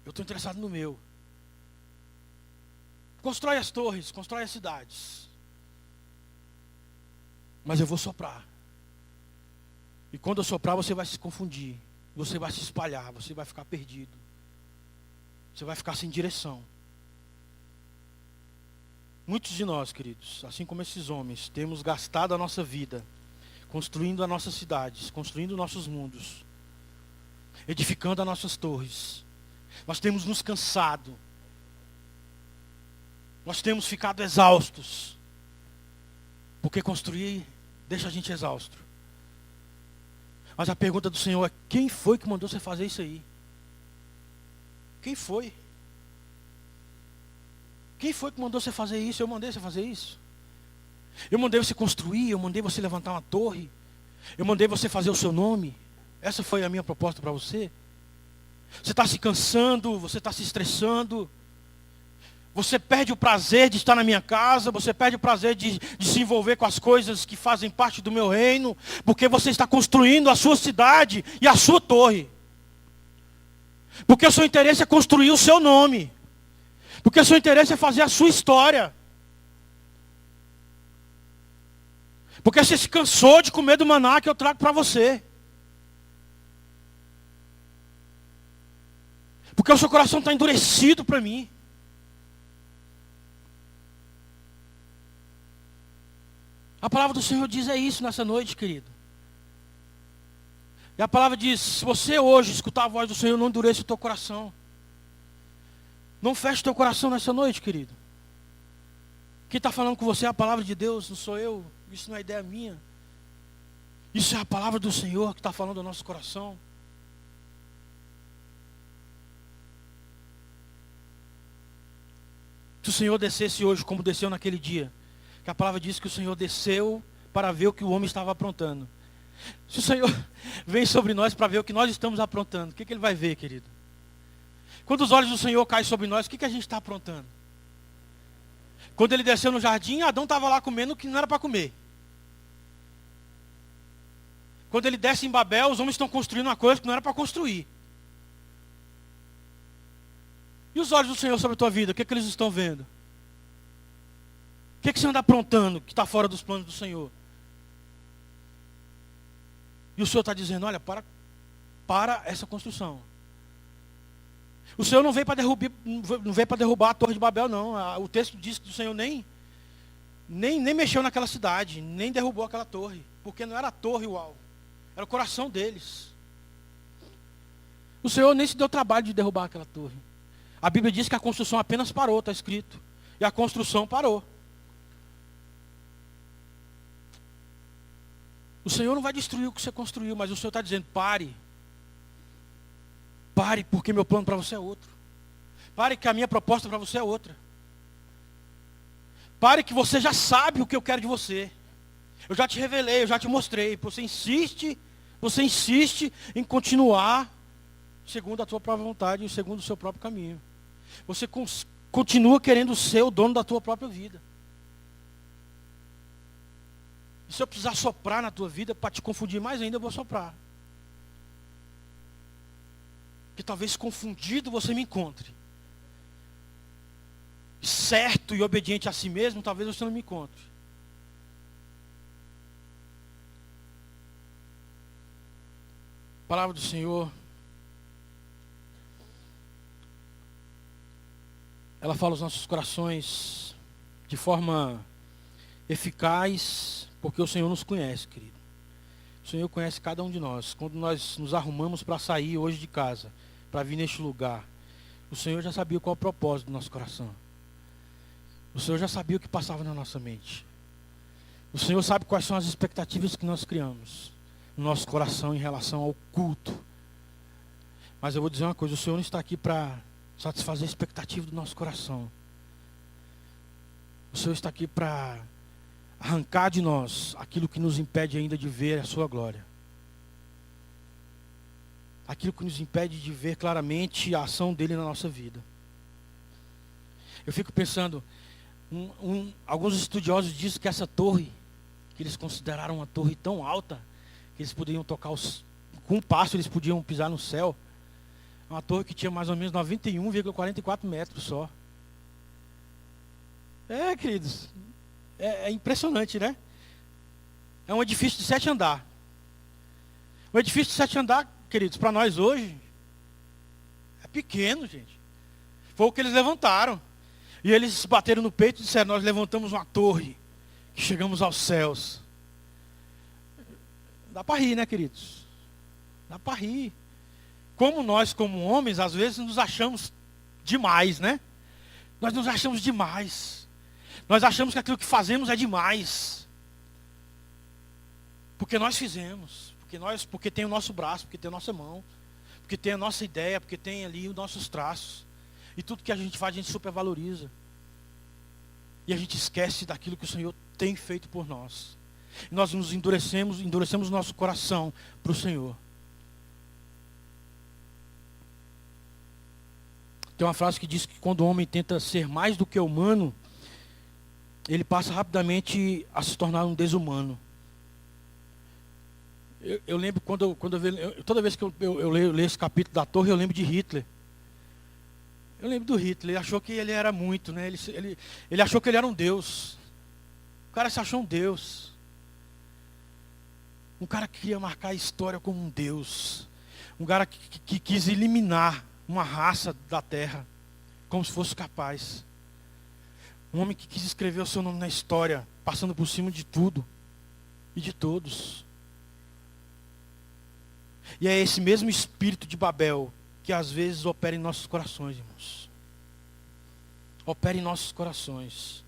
Eu estou interessado no meu. Constrói as torres, constrói as cidades. Mas eu vou soprar. E quando eu soprar, você vai se confundir. Você vai se espalhar, você vai ficar perdido. Você vai ficar sem direção. Muitos de nós, queridos, assim como esses homens, temos gastado a nossa vida construindo as nossas cidades, construindo nossos mundos, edificando as nossas torres. Nós temos nos cansado. Nós temos ficado exaustos. Porque construir deixa a gente exausto. Mas a pergunta do Senhor é: quem foi que mandou você fazer isso aí? Quem foi? Quem foi que mandou você fazer isso? Eu mandei você fazer isso. Eu mandei você construir, eu mandei você levantar uma torre. Eu mandei você fazer o seu nome. Essa foi a minha proposta para você. Você está se cansando, você está se estressando. Você perde o prazer de estar na minha casa, você perde o prazer de se envolver com as coisas que fazem parte do meu reino, porque você está construindo a sua cidade e a sua torre. Porque o seu interesse é construir o seu nome. Porque o seu interesse é fazer a sua história. Porque você se cansou de comer do maná que eu trago para você. Porque o seu coração está endurecido para mim. A palavra do Senhor diz isso nessa noite, querido. E a palavra diz: se você hoje escutar a voz do Senhor, não endureça o teu coração. Não feche o teu coração nessa noite, querido. Quem está falando com você é a palavra de Deus, não sou eu. Isso não é ideia minha. Isso é a palavra do Senhor que está falando ao nosso coração. Se o Senhor descesse hoje como desceu naquele dia, que a palavra diz que o Senhor desceu para ver o que o homem estava aprontando. Se o Senhor vem sobre nós para ver o que nós estamos aprontando, o que Ele vai ver, querido? Quando os olhos do Senhor caem sobre nós, o que a gente está aprontando? Quando Ele desceu no jardim, Adão estava lá comendo o que não era para comer. Quando Ele desce em Babel, os homens estão construindo uma coisa que não era para construir. E os olhos do Senhor sobre a tua vida, o que eles estão vendo? O que você anda aprontando que está fora dos planos do Senhor? E o Senhor está dizendo: olha, para essa construção. O Senhor não veio para derrubar a Torre de Babel, não. O texto diz que o Senhor nem mexeu naquela cidade, nem derrubou aquela torre. Porque não era a torre o alvo, era o coração deles. O Senhor nem se deu trabalho de derrubar aquela torre. A Bíblia diz que a construção apenas parou, está escrito. E a construção parou. O Senhor não vai destruir o que você construiu, mas o Senhor está dizendo: pare. Pare, porque meu plano para você é outro. Pare, que a minha proposta para você é outra. Pare, que você já sabe o que eu quero de você. Eu já te revelei, eu já te mostrei. Você insiste em continuar segundo a tua própria vontade e segundo o seu próprio caminho. Você continua querendo ser o dono da tua própria vida. E se eu precisar soprar na tua vida para te confundir mais ainda, eu vou soprar. Que talvez confundido você me encontre. Certo e obediente a si mesmo, talvez você não me encontre. A palavra do Senhor, ela fala aos nossos corações de forma eficaz, porque o Senhor nos conhece, querido. O Senhor conhece cada um de nós. Quando nós nos arrumamos para sair hoje de casa, para vir neste lugar, o Senhor já sabia qual é o propósito do nosso coração. O Senhor já sabia o que passava na nossa mente. O Senhor sabe quais são as expectativas que nós criamos no nosso coração em relação ao culto. Mas eu vou dizer uma coisa: o Senhor não está aqui para satisfazer a expectativa do nosso coração. O Senhor está aqui para arrancar de nós aquilo que nos impede ainda de ver a sua glória. aquilo que nos impede de ver claramente a ação dele na nossa vida. Eu fico pensando, alguns estudiosos dizem que essa torre, que eles consideraram uma torre tão alta, que eles poderiam tocar com um passo eles podiam pisar no céu. Uma torre que tinha mais ou menos 91,44 metros só. Queridos, é impressionante, né? É um edifício de 7 andares. Um edifício de 7 andares, queridos, para nós hoje, é pequeno, gente. Foi o que eles levantaram. E eles bateram no peito e disseram, nós levantamos uma torre, que chegamos aos céus. Dá para rir, né, queridos? Dá para rir. Como nós, como homens, às vezes nos achamos demais, né? Nós nos achamos demais. Nós achamos que aquilo que fazemos é demais. Porque nós fizemos. Porque tem o nosso braço, porque tem a nossa mão. Porque tem a nossa ideia, porque tem ali os nossos traços. E tudo que a gente faz, a gente supervaloriza. E a gente esquece daquilo que o Senhor tem feito por nós. E nós nos endurecemos o nosso coração para o Senhor. Tem uma frase que diz que quando o homem tenta ser mais do que humano, ele passa rapidamente a se tornar um desumano. Eu lembro toda vez que eu leio esse capítulo da torre, eu lembro de Hitler. Eu lembro do Hitler, ele achou que ele era muito, né? Ele achou que ele era um deus. O cara se achou um deus. Um cara que queria marcar a história como um deus. Um cara que quis eliminar uma raça da terra, como se fosse capaz. Um homem que quis escrever o seu nome na história, passando por cima de tudo e de todos. E é esse mesmo espírito de Babel que às vezes opera em nossos corações, irmãos. Opera em nossos corações.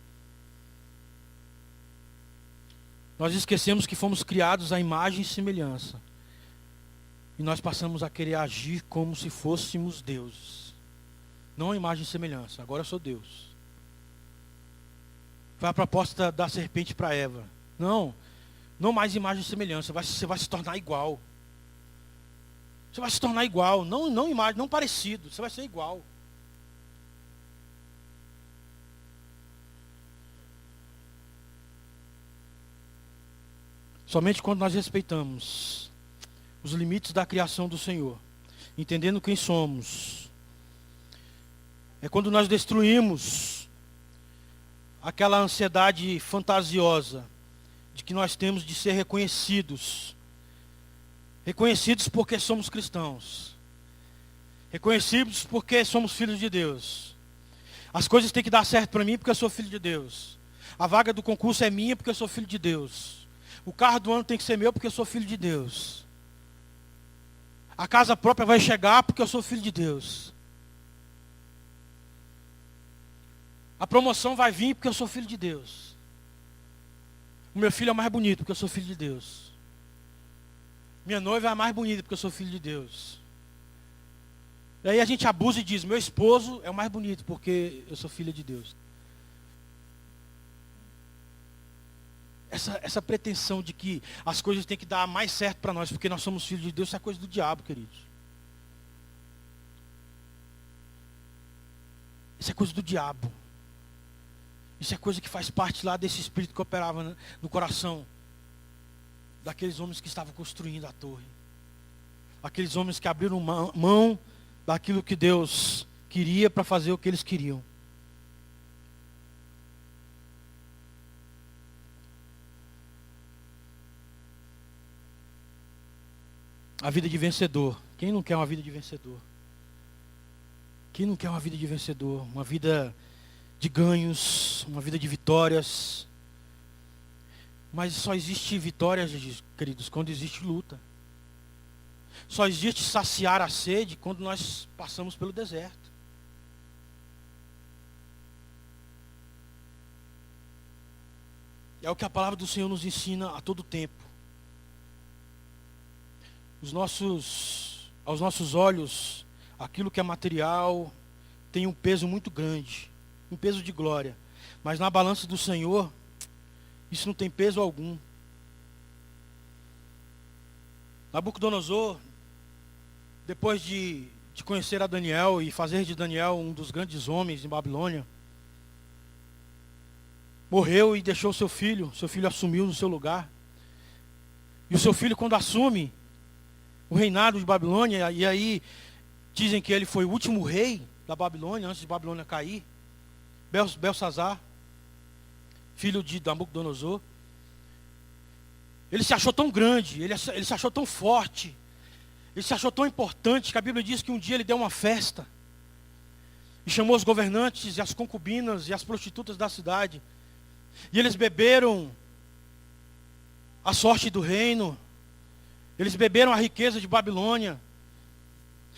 Nós esquecemos que fomos criados à imagem e semelhança. E nós passamos a querer agir como se fôssemos deuses. Não a imagem e semelhança, agora eu sou Deus. Foi a proposta da serpente para Eva. Não mais imagem e semelhança, você vai se tornar igual. Você vai se tornar igual, não imagem, não parecido, você vai ser igual. Somente quando nós respeitamos os limites da criação do Senhor, entendendo quem somos, é quando nós destruímos aquela ansiedade fantasiosa de que nós temos de ser reconhecidos porque somos cristãos, reconhecidos porque somos filhos de Deus. As coisas têm que dar certo para mim porque eu sou filho de Deus. A vaga do concurso é minha porque eu sou filho de Deus. O carro do ano tem que ser meu porque eu sou filho de Deus. A casa própria vai chegar porque eu sou filho de Deus. A promoção vai vir porque eu sou filho de Deus. O meu filho é mais bonito porque eu sou filho de Deus. Minha noiva é a mais bonita porque eu sou filho de Deus. E aí a gente abusa e diz, meu esposo é o mais bonito porque eu sou filho de Deus. Essa pretensão de que as coisas têm que dar mais certo para nós porque nós somos filhos de Deus, isso é coisa do diabo, queridos. Isso é coisa do diabo. Isso é coisa que faz parte lá desse espírito que operava no coração daqueles homens que estavam construindo a torre. Aqueles homens que abriram mão daquilo que Deus queria para fazer o que eles queriam. A vida de vencedor. Quem não quer uma vida de vencedor? Quem não quer uma vida de vencedor? Uma vida de ganhos, uma vida de vitórias. Mas só existe vitória, queridos, quando existe luta. Só existe saciar a sede quando nós passamos pelo deserto. É o que a palavra do Senhor nos ensina a todo tempo. Aos nossos olhos, aquilo que é material tem um peso muito grande, um peso de glória. Mas na balança do Senhor, isso não tem peso algum. Nabucodonosor depois de conhecer a Daniel e fazer de Daniel um dos grandes homens em Babilônia, morreu e deixou seu filho assumiu no seu lugar. E o seu filho, quando assume o reinado de Babilônia, e aí dizem que ele foi o último rei da Babilônia, antes de Babilônia cair, Belsazar, filho de Nabucodonosor. Ele se achou tão grande, ele se achou tão forte, ele se achou tão importante, que a Bíblia diz que um dia ele deu uma festa, e chamou os governantes, e as concubinas, e as prostitutas da cidade, e eles beberam a sorte do reino, eles beberam a riqueza de Babilônia,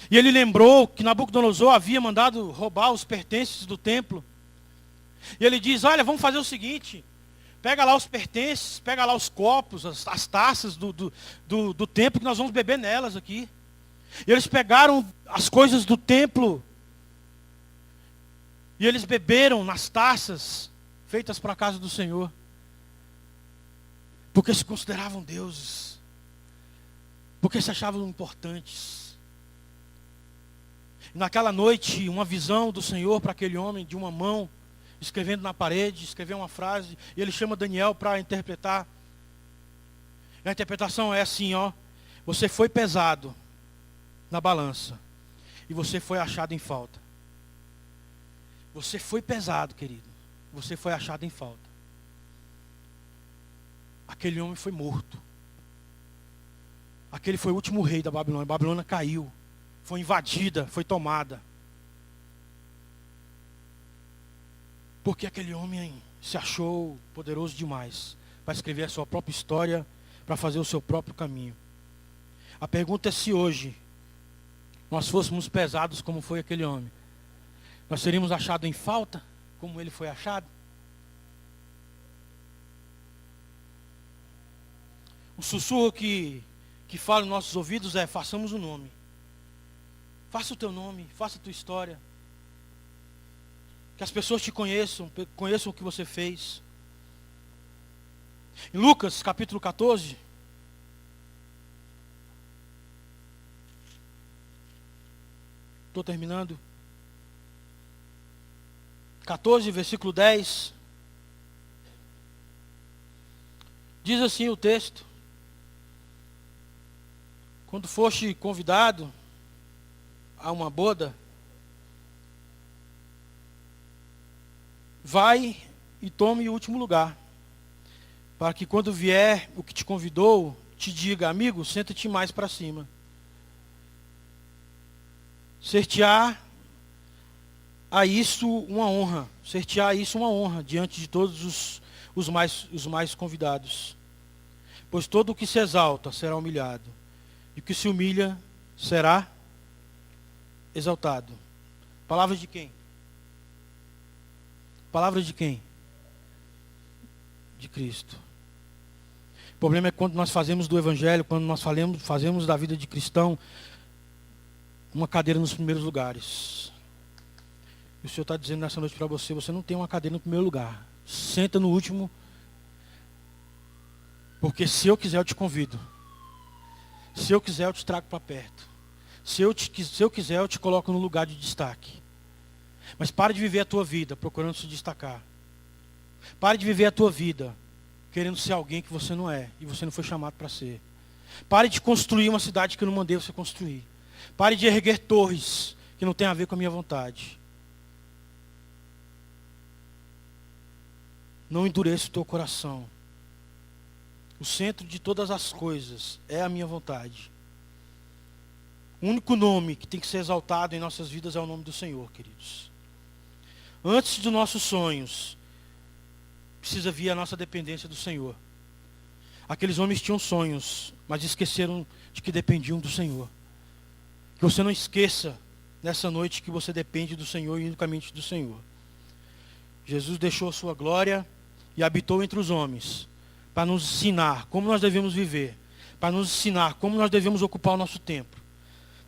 e ele lembrou que Nabucodonosor havia mandado roubar os pertences do templo, e ele diz: olha, vamos fazer o seguinte, pega lá os pertences, pega lá os copos, as taças do templo, que nós vamos beber nelas aqui. E eles pegaram as coisas do templo, e eles beberam nas taças feitas para a casa do Senhor, porque se consideravam deuses, porque se achavam importantes. E naquela noite, uma visão do Senhor para aquele homem, de uma mão, escrevendo na parede, escreveu uma frase, e ele chama Daniel para interpretar. E a interpretação é assim, ó: você foi pesado na balança, e você foi achado em falta. Você foi pesado, querido, você foi achado em falta. Aquele homem foi morto. Aquele foi o último rei da Babilônia. A Babilônia caiu, foi invadida, foi tomada. Porque aquele homem se achou poderoso demais para escrever a sua própria história, para fazer o seu próprio caminho. A pergunta é: se hoje nós fôssemos pesados como foi aquele homem, nós seríamos achados em falta como ele foi achado? O sussurro que fala nos nossos ouvidos é: façamos o nome. Faça o teu nome, faça a tua história. Que as pessoas te conheçam o que você fez. Em Lucas capítulo 14, estou terminando. 14, versículo 10. Diz assim o texto: quando foste convidado a uma boda, vai e tome o último lugar, para que quando vier o que te convidou, te diga: amigo, senta-te mais para cima. Ser-te-á a isso uma honra, diante de todos os mais convidados. Pois todo o que se exalta será humilhado, e o que se humilha será exaltado. Palavras de quem? Palavras de quem? De Cristo. O problema é quando nós fazemos do Evangelho, quando nós fazemos da vida de cristão uma cadeira nos primeiros lugares. E o Senhor está dizendo nessa noite para você: você não tem uma cadeira no primeiro lugar. Senta no último. Porque se eu quiser eu te convido. Se eu quiser eu te trago para perto. Se eu quiser eu te coloco no lugar de destaque. Mas pare de viver a tua vida procurando se destacar. Pare de viver a tua vida querendo ser alguém que você não é e você não foi chamado para ser. Pare de construir uma cidade que eu não mandei você construir. Pare de erguer torres que não tem a ver com a minha vontade. Não endureça o teu coração. O centro de todas as coisas é a minha vontade. O único nome que tem que ser exaltado em nossas vidas é o nome do Senhor, queridos. Antes dos nossos sonhos, precisa vir a nossa dependência do Senhor. Aqueles homens tinham sonhos, mas esqueceram de que dependiam do Senhor. Que você não esqueça nessa noite que você depende do Senhor e unicamente do Senhor. Jesus deixou a sua glória e habitou entre os homens, para nos ensinar como nós devemos viver, para nos ensinar como nós devemos ocupar o nosso tempo,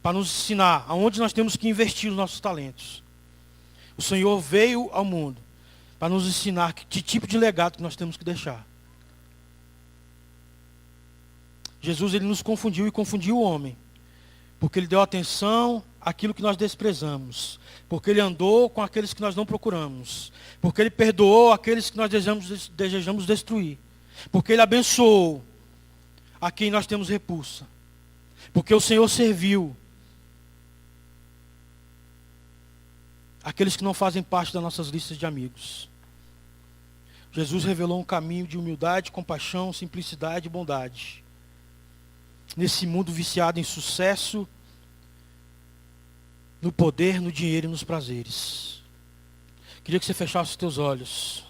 para nos ensinar aonde nós temos que investir os nossos talentos. O Senhor veio ao mundo para nos ensinar que tipo de legado que nós temos que deixar. Jesus, ele nos confundiu e confundiu o homem, Porque Ele deu atenção àquilo que nós desprezamos. Porque Ele andou com aqueles que nós não procuramos. Porque Ele perdoou aqueles que nós desejamos destruir. Porque Ele abençoou a quem nós temos repulsa. Porque o Senhor serviu aqueles que não fazem parte das nossas listas de amigos. Jesus revelou um caminho de humildade, compaixão, simplicidade e bondade. Nesse mundo viciado em sucesso, no poder, no dinheiro e nos prazeres. Queria que você fechasse os teus olhos.